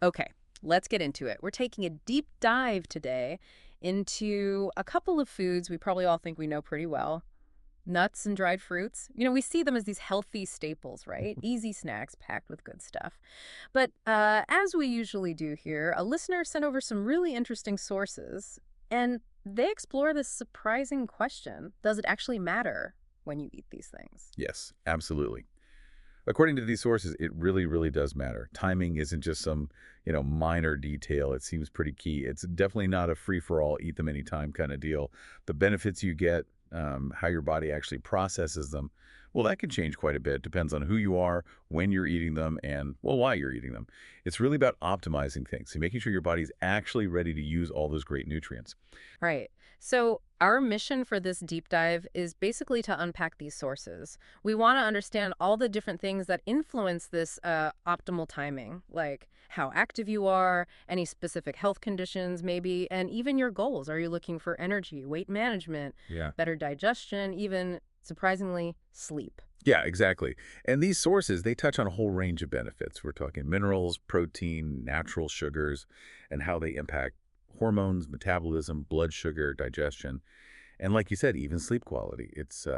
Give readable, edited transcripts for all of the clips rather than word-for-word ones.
Okay, let's get into it. We're taking a deep dive today into a couple of foods we probably all think we know pretty well. Nuts and dried fruits. We see them as these healthy staples, right? Easy snacks packed with good stuff. But as we usually do here, a listener sent over some really interesting sources, and they explore this surprising question: does it actually matter when you eat these things? Yes, absolutely. According to these sources, it really, really does matter. Timing isn't just some, minor detail. It seems pretty key. It's definitely not a free-for-all, eat them anytime kind of deal. The benefits you get, how your body actually processes them, well, that can change quite a bit. Depends on who you are, when you're eating them, and, well, why you're eating them. It's really about optimizing things, so making sure your body's actually ready to use all those great nutrients. Right. So, our mission for this deep dive is basically to unpack these sources. We want to understand all the different things that influence this optimal timing, like how active you are, any specific health conditions, maybe, and even your goals. Are you looking for energy, weight management, Yeah. better digestion, even surprisingly, sleep? Yeah, exactly. And these sources, they touch on a whole range of benefits. We're talking minerals, protein, natural sugars, and how they impact hormones, metabolism, blood sugar, digestion, and like you said, even sleep quality. It's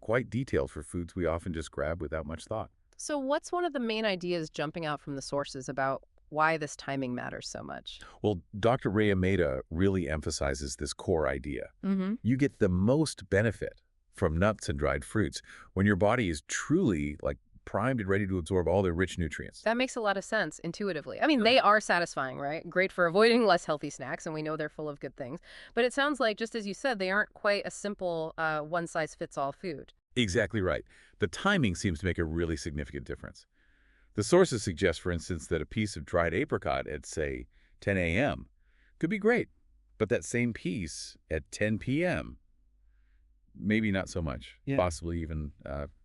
quite detailed for foods we often just grab without much thought. So, what's one of the main ideas jumping out from the sources about why this timing matters so much? Well, Dr. Ray Ameda really emphasizes this core idea. Mm-hmm. You get the most benefit from nuts and dried fruits when your body is truly primed and ready to absorb all their rich nutrients. That makes a lot of sense intuitively. I mean, they are satisfying, right? Great for avoiding less healthy snacks, and we know they're full of good things. But it sounds like, just as you said, they aren't quite a simple one-size-fits-all food. Exactly right. The timing seems to make a really significant difference. The sources suggest, for instance, that a piece of dried apricot at, say, 10 a.m. could be great, but that same piece at 10 p.m., maybe not so much, possibly even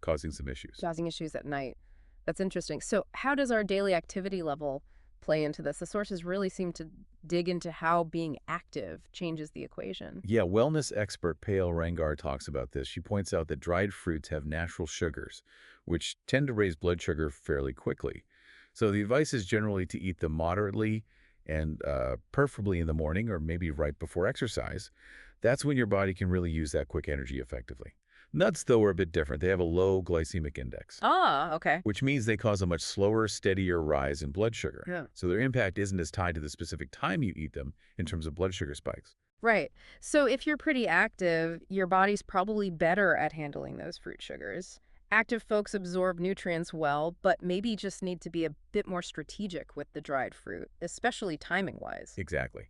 causing some issues. Causing issues at night. That's interesting. So, how does our daily activity level play into this? The sources really seem to dig into how being active changes the equation. Yeah, wellness expert Pale Rangar talks about this. She points out that dried fruits have natural sugars, which tend to raise blood sugar fairly quickly. So the advice is generally to eat them moderately and preferably in the morning or maybe right before exercise. That's when your body can really use that quick energy effectively. Nuts, though, are a bit different. They have a low glycemic index, Ah, okay. which means they cause a much slower, steadier rise in blood sugar. Yeah. So their impact isn't as tied to the specific time you eat them in terms of blood sugar spikes. Right. So if you're pretty active, your body's probably better at handling those fruit sugars. Active folks absorb nutrients well, but maybe just need to be a bit more strategic with the dried fruit, especially timing-wise. Exactly.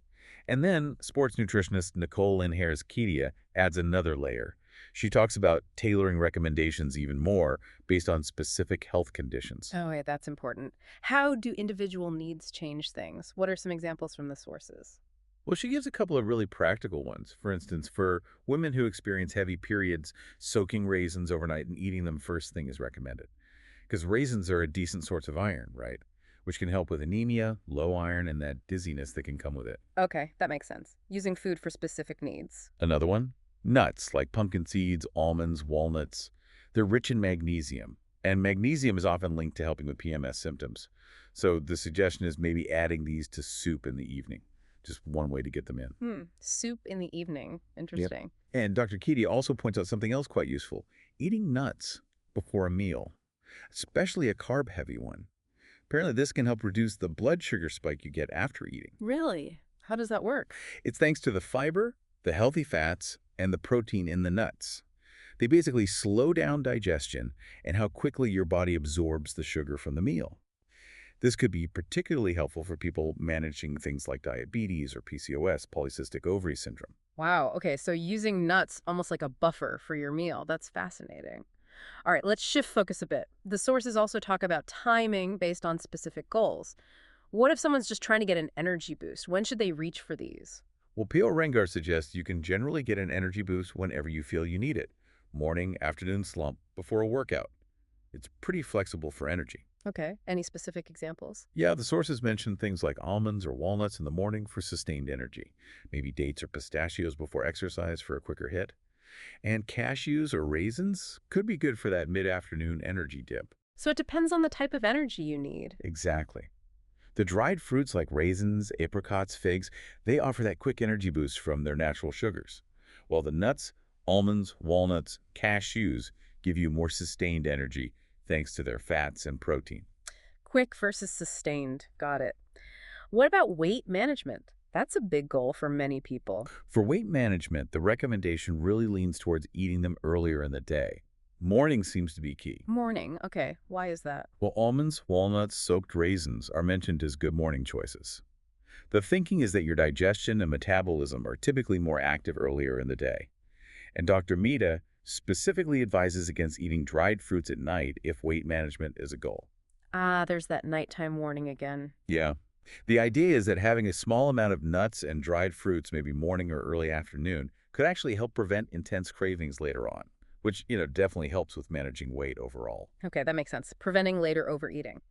And then sports nutritionist Nicole Inhares-Kedia adds another layer. She talks about tailoring recommendations even more based on specific health conditions. Oh, yeah, that's important. How do individual needs change things? What are some examples from the sources? Well, she gives a couple of really practical ones. For instance, for women who experience heavy periods, soaking raisins overnight and eating them first thing is recommended. Because raisins are a decent source of iron, right? Which can help with anemia, low iron, and that dizziness that can come with it. Okay, that makes sense. Using food for specific needs. Another one, nuts like pumpkin seeds, almonds, walnuts. They're rich in magnesium, and magnesium is often linked to helping with PMS symptoms. So the suggestion is maybe adding these to soup in the evening. Just one way to get them in. Soup in the evening. Yep. Interesting. And Dr. Keedy also points out something else quite useful. Eating nuts before a meal, especially a carb-heavy one. Apparently this can help reduce the blood sugar spike you get after eating. Really? How does that work? It's thanks to the fiber, the healthy fats, and the protein in the nuts. They basically slow down digestion and how quickly your body absorbs the sugar from the meal. This could be particularly helpful for people managing things like diabetes or PCOS, polycystic ovary syndrome. Wow. Okay, so using nuts almost like a buffer for your meal. That's fascinating. All right, let's shift focus a bit. The sources also talk about timing based on specific goals. What if someone's just trying to get an energy boost? When should they reach for these? Well, Pio Rengar suggests you can generally get an energy boost whenever you feel you need it. Morning, afternoon slump, before a workout. It's pretty flexible for energy. Okay, any specific examples? Yeah, the sources mention things like almonds or walnuts in the morning for sustained energy. Maybe dates or pistachios before exercise for a quicker hit. And cashews or raisins could be good for that mid-afternoon energy dip. So it depends on the type of energy you need. Exactly. The dried fruits like raisins, apricots, figs, they offer that quick energy boost from their natural sugars, while the nuts, almonds, walnuts, cashews give you more sustained energy thanks to their fats and protein. Quick versus sustained. Got it. What about weight management? That's a big goal for many people. For weight management, the recommendation really leans towards eating them earlier in the day. Morning seems to be key. Morning. Okay. Why is that? While almonds, walnuts, soaked raisins are mentioned as good morning choices. The thinking is that your digestion and metabolism are typically more active earlier in the day. And Dr. Mita specifically advises against eating dried fruits at night if weight management is a goal. Ah, there's that nighttime warning again. Yeah. The idea is that having a small amount of nuts and dried fruits, maybe morning or early afternoon, could actually help prevent intense cravings later on, which, definitely helps with managing weight overall. Okay, that makes sense. Preventing later overeating.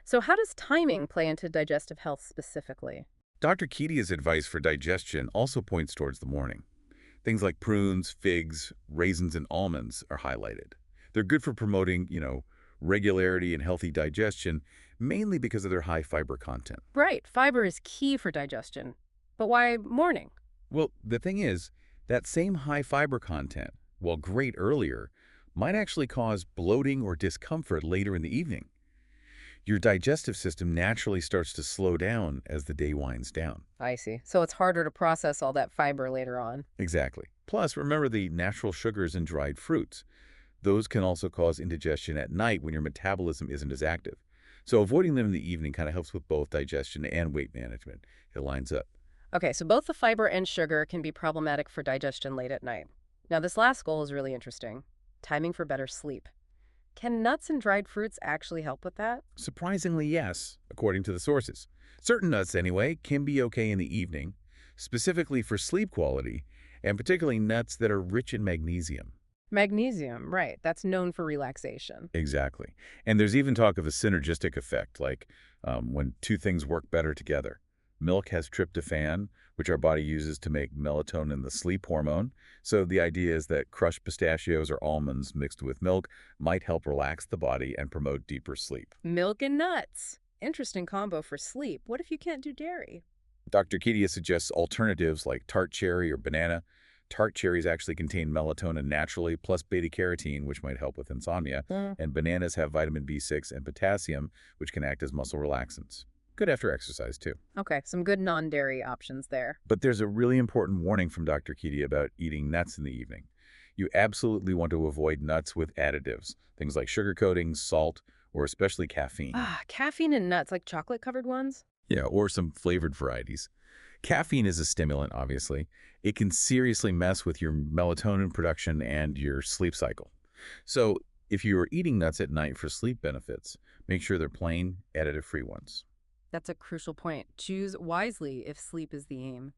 So how does timing play into digestive health specifically? Dr. Kedia's advice for digestion also points towards the morning. Things like prunes, figs, raisins, and almonds are highlighted. They're good for promoting, regularity and healthy digestion, mainly because of their high fiber content. Right, fiber is key for digestion. But why morning? Well, the thing is, that same high fiber content, while great earlier, might actually cause bloating or discomfort later in the evening. Your digestive system naturally starts to slow down as the day winds down. I see. So it's harder to process all that fiber later on. Exactly. Plus, remember the natural sugars in dried fruits. Those can also cause indigestion at night when your metabolism isn't as active. So avoiding them in the evening kind of helps with both digestion and weight management. It lines up. Okay, so both the fiber and sugar can be problematic for digestion late at night. Now, this last goal is really interesting. Timing for better sleep. Can nuts and dried fruits actually help with that? Surprisingly, yes, according to the sources. Certain nuts, anyway, can be okay in the evening, specifically for sleep quality, and particularly nuts that are rich in magnesium. Magnesium, right. That's known for relaxation. Exactly. And there's even talk of a synergistic effect, like when two things work better together. Milk has tryptophan, which our body uses to make melatonin, the sleep hormone. So the idea is that crushed pistachios or almonds mixed with milk might help relax the body and promote deeper sleep. Milk and nuts. Interesting combo for sleep. What if you can't do dairy? Dr. Kedia suggests alternatives like tart cherry or banana. Tart cherries actually contain melatonin naturally, plus beta-carotene, which might help with insomnia. And bananas have vitamin B6 and potassium, which can act as muscle relaxants. Good after exercise, too. Okay, some good non-dairy options there. But there's a really important warning from Dr. Kedia about eating nuts in the evening. You absolutely want to avoid nuts with additives, things like sugar coatings, salt, or especially caffeine. Ah, caffeine in nuts, like chocolate-covered ones? Yeah, or some flavored varieties. Caffeine is a stimulant, obviously. It can seriously mess with your melatonin production and your sleep cycle. So if you are eating nuts at night for sleep benefits, make sure they're plain, additive-free ones. That's a crucial point. Choose wisely if sleep is the aim.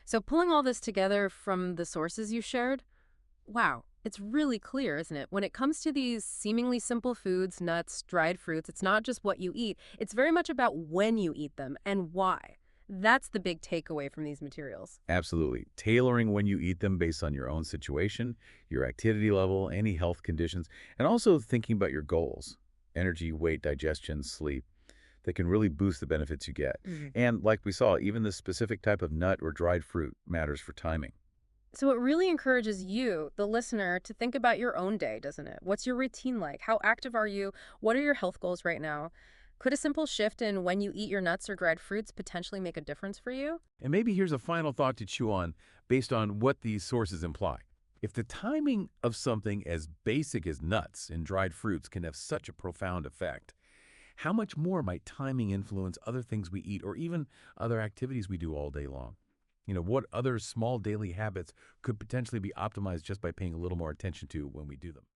So pulling all this together from the sources you shared, wow, it's really clear, isn't it? When it comes to these seemingly simple foods, nuts, dried fruits, it's not just what you eat. It's very much about when you eat them and why. That's the big takeaway from these materials. Absolutely. Tailoring when you eat them based on your own situation, your activity level, any health conditions, and also thinking about your goals, energy, weight, digestion, sleep, that can really boost the benefits you get. And like we saw, even the specific type of nut or dried fruit matters for timing. So it really encourages you, the listener, to think about your own day, doesn't it? What's your routine like? How active are you? What are your health goals right now? Could a simple shift in when you eat your nuts or dried fruits potentially make a difference for you? And maybe here's a final thought to chew on based on what these sources imply. If the timing of something as basic as nuts and dried fruits can have such a profound effect, how much more might timing influence other things we eat or even other activities we do all day long? What other small daily habits could potentially be optimized just by paying a little more attention to when we do them?